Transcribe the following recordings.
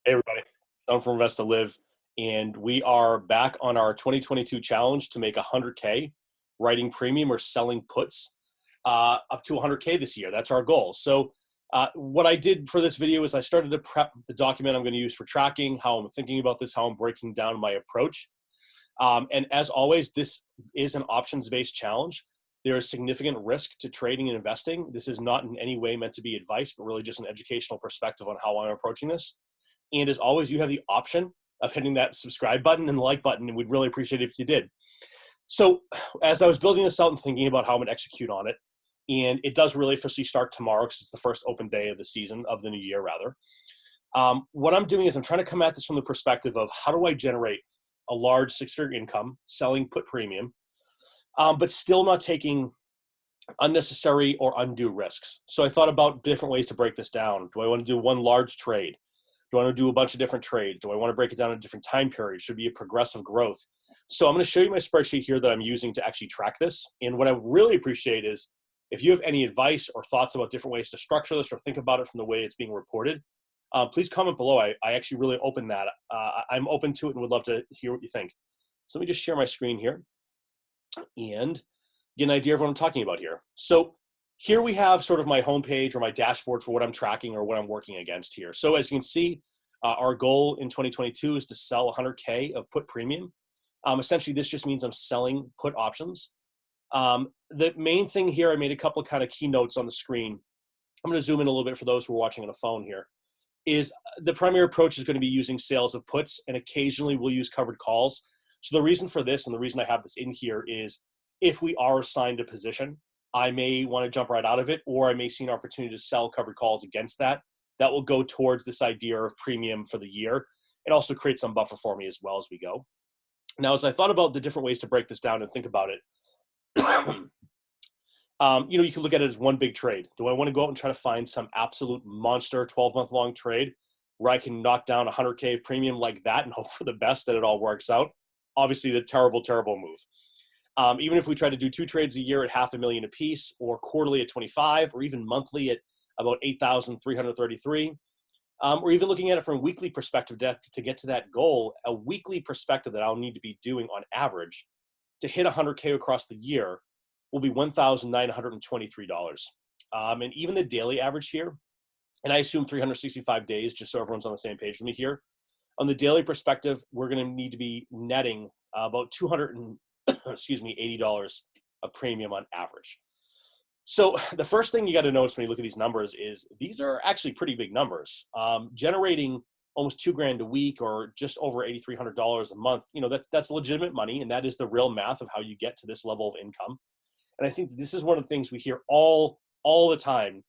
Hey everybody, I'm from Invest to Live, and we are back on our 2022 challenge to make 100K writing premium or selling puts up to 100K this year. That's our goal. So what I did for this video is I started to prep the document I'm going to use for tracking, how I'm thinking about this, how I'm breaking down my approach. And as always, this is an options-based challenge. There is significant risk to trading and investing. This is not in any way meant to be advice, but really just an educational perspective on how I'm approaching this. And as always, you have the option of hitting that subscribe button and the like button, and we'd really appreciate it if you did. So as I was building this out and thinking about how I'm going to execute on it, and it does really officially start tomorrow because it's the first open day of the season, of the new year, rather. What I'm doing is I'm trying to come at this from the perspective of how do I generate a large six-figure income selling put premium, but still not taking unnecessary or undue risks. So I thought about different ways to break this down. Do I want to do one large trade? Do I want to do a bunch of different trades? Do I want to break it down in different time periods? Should it be a progressive growth? So I'm going to show you my spreadsheet here that I'm using to actually track this. And what I really appreciate is if you have any advice or thoughts about different ways to structure this or think about it from the way it's being reported, please comment below. I actually really open that. I'm open to it and would love to hear what you think. So let me just share my screen here and get an idea of what I'm talking about here. So here we have sort of my homepage or my dashboard for what I'm tracking or what I'm working against here. So as you can see, our goal in 2022 is to sell 100K of put premium. Essentially, this just means I'm selling put options. The main thing here, I made a couple of kind of keynotes on the screen. I'm going to zoom in a little bit for those who are watching on a phone here. Is the primary approach is going to be using sales of puts, and occasionally we'll use covered calls. So the reason for this and the reason I have this in here is if we are assigned a position, I may want to jump right out of it, or I may see an opportunity to sell covered calls against that. That will go towards this idea of premium for the year. It also creates some buffer for me as well as we go. Now, as I thought about the different ways to break this down and think about it, you can look at it as one big trade. Do I want to go out and try to find some absolute monster 12-month long trade where I can knock down 100K of premium like that and hope for the best that it all works out? Obviously, the terrible, terrible move. Even if we try to do 2 trades a year at $500,000 a piece, or quarterly at 25, or even monthly at about 8,333, or even looking at it from a weekly perspective to get to that goal, a weekly perspective that I'll need to be doing on average to hit 100K across the year will be $1,923. And even the daily average here, and I assume 365 days, just so everyone's on the same page with me here. On the daily perspective, we're going to need to be netting about $80 of premium on average. So the first thing you got to notice when you look at these numbers is these are actually pretty big numbers. Generating almost $2,000 a week or just over $8,300 a month, that's legitimate money, and that is the real math of how you get to this level of income. And I think this is one of the things we hear all the time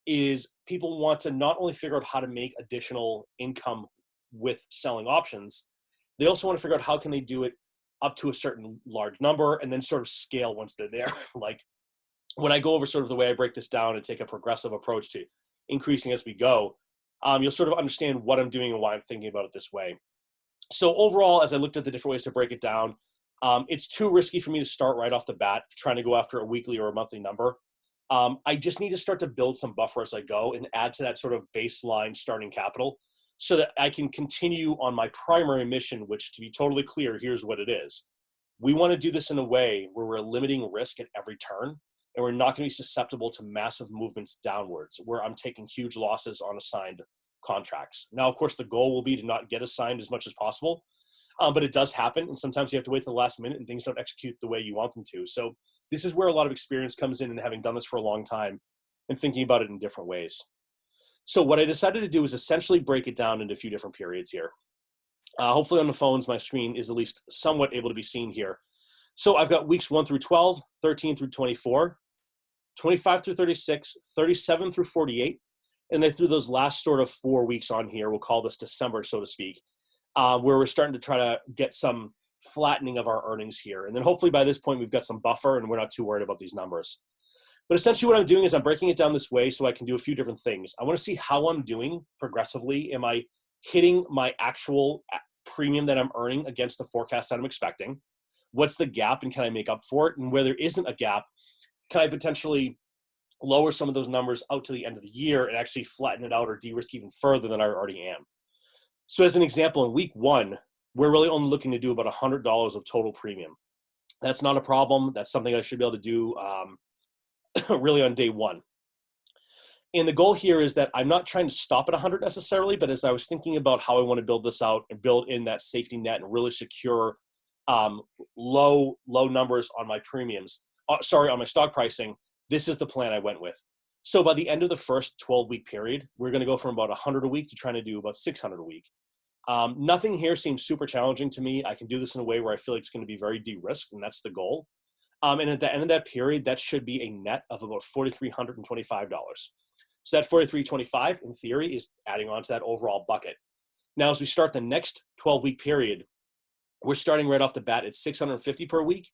is people want to not only figure out how to make additional income with selling options, they also want to figure out how can they do it up to a certain large number and then sort of scale once they're there. Like when I go over sort of the way I break this down and take a progressive approach to increasing as we go, you'll sort of understand what I'm doing and why I'm thinking about it this way. So overall, as I looked at the different ways to break it down, it's too risky for me to start right off the bat trying to go after a weekly or a monthly number. I just need to start to build some buffer as I go and add to that sort of baseline starting capital so that I can continue on my primary mission, which, to be totally clear, here's what it is. We want to do this in a way where we're limiting risk at every turn, and we're not going to be susceptible to massive movements downwards where I'm taking huge losses on assigned contracts. Now, of course, the goal will be to not get assigned as much as possible, but it does happen, and sometimes you have to wait till the last minute and things don't execute the way you want them to. So this is where a lot of experience comes in and having done this for a long time and thinking about it in different ways. So what I decided to do is essentially break it down into a few different periods here. Hopefully on the phones, my screen is at least somewhat able to be seen here. So I've got weeks 1 through 12, 13 through 24, 25 through 36, 37 through 48, and then through those last sort of 4 weeks on here, we'll call this December, so to speak, where we're starting to try to get some flattening of our earnings here. And then hopefully by this point, we've got some buffer and we're not too worried about these numbers. But essentially what I'm doing is I'm breaking it down this way so I can do a few different things. I want to see how I'm doing progressively. Am I hitting my actual premium that I'm earning against the forecast that I'm expecting? What's the gap and can I make up for it? And where there isn't a gap, can I potentially lower some of those numbers out to the end of the year and actually flatten it out or de-risk even further than I already am? So as an example, in week one, we're really only looking to do about $100 of total premium. That's not a problem. That's something I should be able to do really on day one. And the goal here is that I'm not trying to stop at 100 necessarily, but as I was thinking about how I want to build this out and build in that safety net and really secure low numbers on my premiums, on my stock pricing, this is the plan I went with. So by the end of the first 12-week period, we're going to go from about 100 a week to trying to do about 600 a week. Nothing here seems super challenging to me. I can do this in a way where I feel like it's going to be very de-risked, and that's the goal. And at the end of that period, that should be a net of about $4,325. So that $4,325, in theory, is adding on to that overall bucket. Now, as we start the next 12-week period, we're starting right off the bat at $650 per week.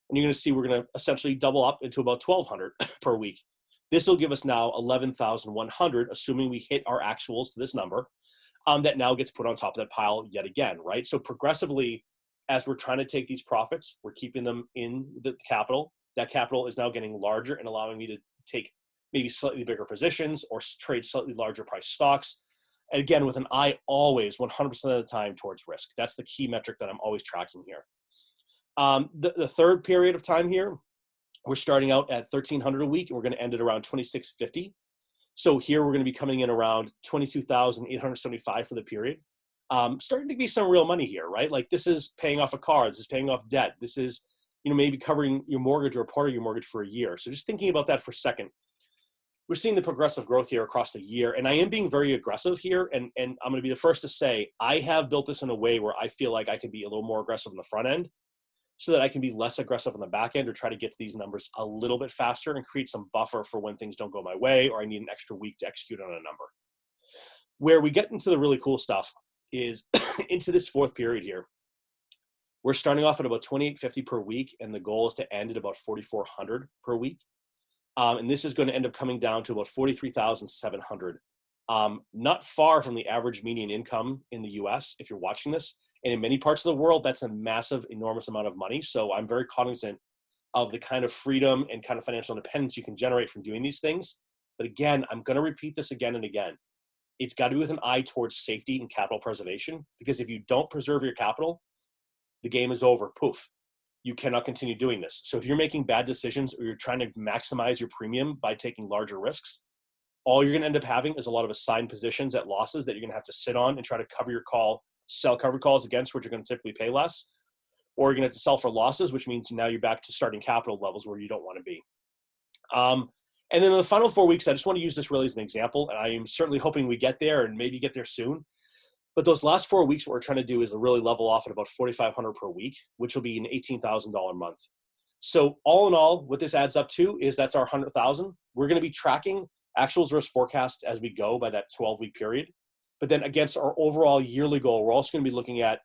And you're going to see we're going to essentially double up into about $1,200 per week. This will give us now $11,100, assuming we hit our actuals to this number, that now gets put on top of that pile yet again, right? So progressively, as we're trying to take these profits, we're keeping them in the capital. That capital is now getting larger and allowing me to take maybe slightly bigger positions or trade slightly larger price stocks. And again, with an eye always 100% of the time towards risk. That's the key metric that I'm always tracking here. The third period of time here, we're starting out at $1,300 a week, and we're going to end at around $2,650. So here we're going to be coming in around $22,875 for the period. Starting to be some real money here, right? Like this is paying off a car, this is paying off debt, this is maybe covering your mortgage or a part of your mortgage for a year. So just thinking about that for a second. We're seeing the progressive growth here across the year, and I am being very aggressive here, and I'm going to be the first to say I have built this in a way where I feel like I can be a little more aggressive on the front end so that I can be less aggressive on the back end or try to get to these numbers a little bit faster and create some buffer for when things don't go my way or I need an extra week to execute on a number. Where we get into the really cool stuff is into this fourth period here. We're starting off at about $2,850 per week, and the goal is to end at about $4,400 per week. And this is going to end up coming down to about $43,700. Not far from the average median income in the US, if you're watching this. And in many parts of the world, that's a massive, enormous amount of money. So I'm very cognizant of the kind of freedom and kind of financial independence you can generate from doing these things. But again, I'm going to repeat this again and again. It's got to be with an eye towards safety and capital preservation, because if you don't preserve your capital, the game is over. Poof. You cannot continue doing this. So if you're making bad decisions or you're trying to maximize your premium by taking larger risks, all you're going to end up having is a lot of assigned positions at losses that you're going to have to sit on and try to cover your call, sell covered calls against, which you're going to typically pay less, or you're going to have to sell for losses, which means now you're back to starting capital levels where you don't want to be. And then in the final 4 weeks, I just want to use this really as an example, and I am certainly hoping we get there and maybe get there soon. But those last 4 weeks, what we're trying to do is really level off at about $4,500 per week, which will be an $18,000 month. So all in all, what this adds up to is that's our 100,000. We're going to be tracking actuals versus forecasts as we go by that 12-week period. But then against our overall yearly goal, we're also going to be looking at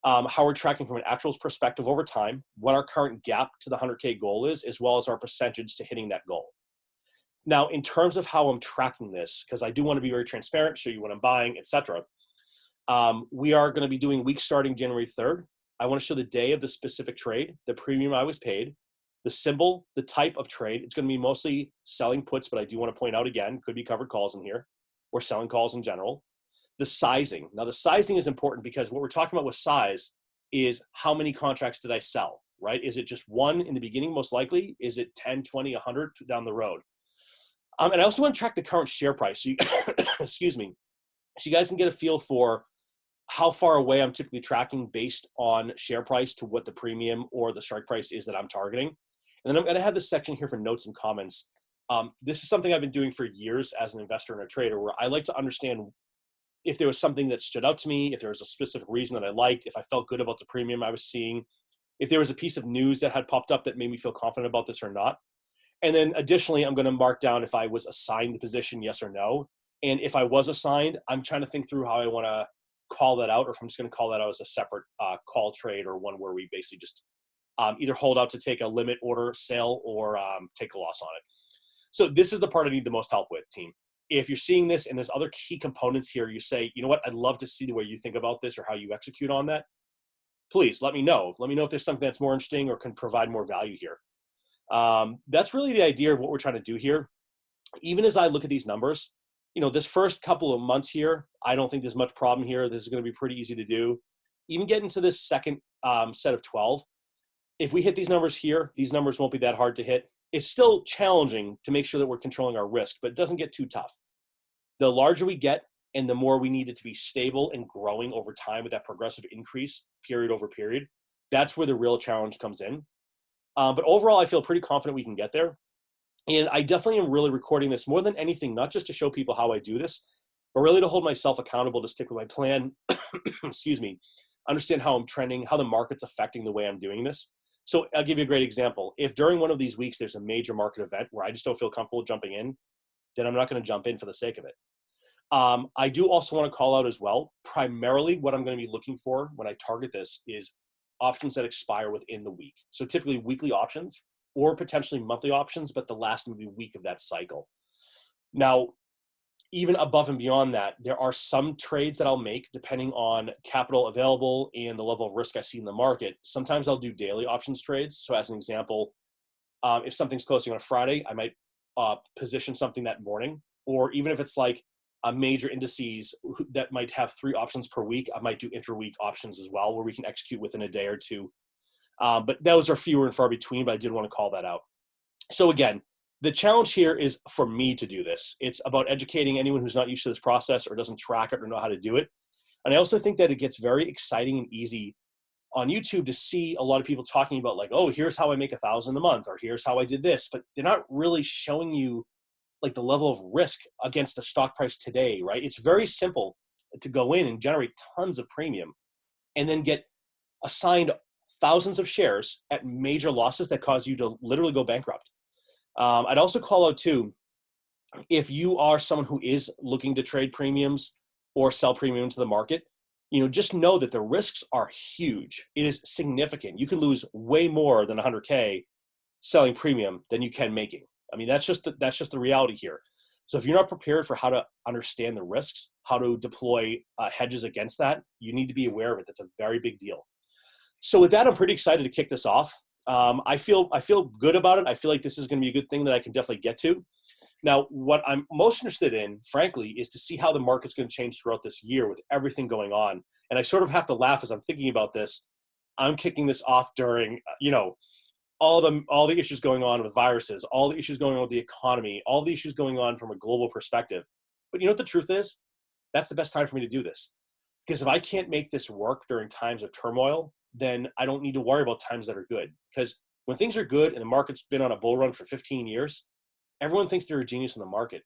how we're tracking from an actuals perspective over time, what our current gap to the 100K goal is, as well as our percentage to hitting that goal. Now, in terms of how I'm tracking this, because I do want to be very transparent, show you what I'm buying, etc. We are going to be doing weeks starting January 3rd. I want to show the day of the specific trade, the premium I was paid, the symbol, the type of trade. It's going to be mostly selling puts, but I do want to point out again, could be covered calls in here or selling calls in general. The sizing. Now, the sizing is important because what we're talking about with size is how many contracts did I sell, right? Is it just one in the beginning, most likely? Is it 10, 20, 100 down the road? And I also want to track the current share price. So you, excuse me. So you guys can get a feel for how far away I'm typically tracking based on share price to what the premium or the strike price is that I'm targeting. And then I'm going to have this section here for notes and comments. This is something I've been doing for years as an investor and a trader, where I like to understand if there was something that stood out to me, if there was a specific reason that I liked, if I felt good about the premium I was seeing, if there was a piece of news that had popped up that made me feel confident about this or not. And then additionally, I'm going to mark down if I was assigned the position, yes or no. And if I was assigned, I'm trying to think through how I want to call that out, or if I'm just going to call that out as a separate call trade, or one where we basically just either hold out to take a limit order sale or take a loss on it. So this is the part I need the most help with, team. If you're seeing this and there's other key components here, you say, you know what, I'd love to see the way you think about this or how you execute on that. Please let me know. Let me know if there's something that's more interesting or can provide more value here. That's really the idea of what we're trying to do here. Even as I look at these numbers, this first couple of months here, I don't think there's much problem here. This is going to be pretty easy to do. Even get into this second set of 12. If we hit these numbers here, these numbers won't be that hard to hit. It's still challenging to make sure that we're controlling our risk, but it doesn't get too tough. The larger we get and the more we need it to be stable and growing over time with that progressive increase period over period, that's where the real challenge comes in. But overall, I feel pretty confident we can get there. And I definitely am really recording this more than anything, not just to show people how I do this, but really to hold myself accountable to stick with my plan, excuse me, understand how I'm trending, how the market's affecting the way I'm doing this. So I'll give you a great example. If during one of these weeks there's a major market event where I just don't feel comfortable jumping in, then I'm not going to jump in for the sake of it. I do also want to call out as well, primarily what I'm going to be looking for when I target this is options that expire within the week. So typically weekly options or potentially monthly options, but the last maybe week of that cycle. Now, even above and beyond that, there are some trades that I'll make depending on capital available and the level of risk I see in the market. Sometimes I'll do daily options trades. So as an example, if something's closing on a Friday, I might position something that morning, or even if it's like a major indices that might have 3 options per week, I might do intra-week options as well, where we can execute within a day or two. But those are fewer and far between, but I did want to call that out. So again, the challenge here is for me to do this. It's about educating anyone who's not used to this process or doesn't track it or know how to do it. And I also think that it gets very exciting and easy on YouTube to see a lot of people talking about like, oh, here's how I make $1,000 a month, or here's how I did this, but they're not really showing you like the level of risk against the stock price today, right? It's very simple to go in and generate tons of premium and then get assigned thousands of shares at major losses that cause you to literally go bankrupt. I'd also call out too, if you are someone who is looking to trade premiums or sell premium to the market, just know that the risks are huge. It is significant. You can lose way more than 100K selling premium than you can making. I mean, that's just the reality here. So if you're not prepared for how to understand the risks, how to deploy hedges against that, you need to be aware of it. That's a very big deal. So with that, I'm pretty excited to kick this off. I feel good about it. I feel like this is going to be a good thing that I can definitely get to. Now, what I'm most interested in, frankly, is to see how the market's going to change throughout this year with everything going on. And I sort of have to laugh as I'm thinking about this. I'm kicking this off during, all the issues going on with viruses, all the issues going on with the economy, all the issues going on from a global perspective. But you know what the truth is? That's the best time for me to do this. Because if I can't make this work during times of turmoil, then I don't need to worry about times that are good. Because when things are good and the market's been on a bull run for 15 years, everyone thinks they're a genius in the market.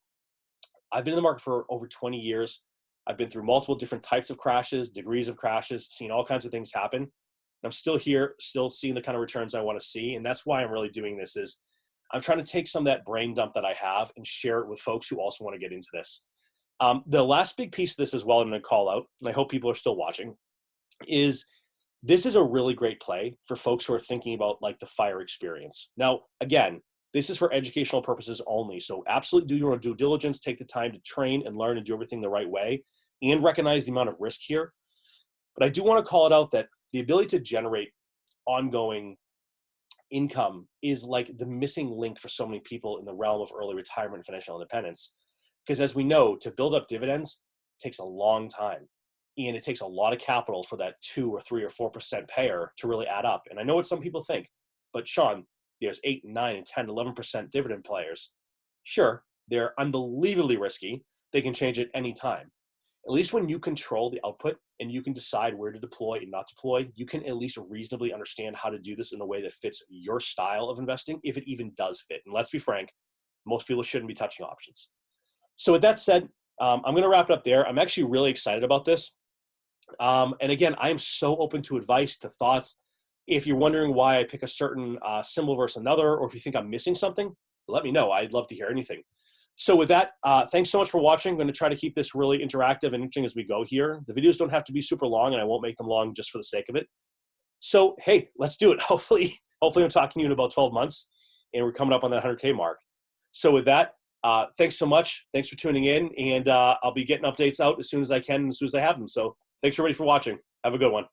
I've been in the market for over 20 years. I've been through multiple different types of crashes, degrees of crashes, seen all kinds of things happen. I'm still here, still seeing the kind of returns I want to see. And that's why I'm really doing this is I'm trying to take some of that brain dump that I have and share it with folks who also want to get into this. The last big piece of this as well, I'm going to call out, and I hope people are still watching, is this is a really great play for folks who are thinking about like the FIRE experience. Now, again, this is for educational purposes only. So absolutely do your due diligence, take the time to train and learn and do everything the right way and recognize the amount of risk here. But I do want to call it out that the ability to generate ongoing income is like the missing link for so many people in the realm of early retirement and financial independence. Because as we know, to build up dividends takes a long time. And it takes a lot of capital for that 2 or 3 or 4% payer to really add up. And I know what some people think, but Sean, there's 8, 9, and 10, 11% dividend players. Sure, they're unbelievably risky. They can change at any time. At least when you control the output and you can decide where to deploy and not deploy, you can at least reasonably understand how to do this in a way that fits your style of investing, if it even does fit. And let's be frank, most people shouldn't be touching options. So with that said, I'm going to wrap it up there. I'm actually really excited about this. And again, I am so open to advice, to thoughts. If you're wondering why I pick a certain symbol versus another, or if you think I'm missing something, let me know. I'd love to hear anything. So with that, thanks so much for watching. I'm going to try to keep this really interactive and interesting as we go here. The videos don't have to be super long, and I won't make them long just for the sake of it. So, hey, let's do it. Hopefully I'm talking to you in about 12 months, and we're coming up on that 100K mark. So with that, thanks so much. Thanks for tuning in, and I'll be getting updates out as soon as I can and as soon as I have them. So thanks everybody for watching. Have a good one.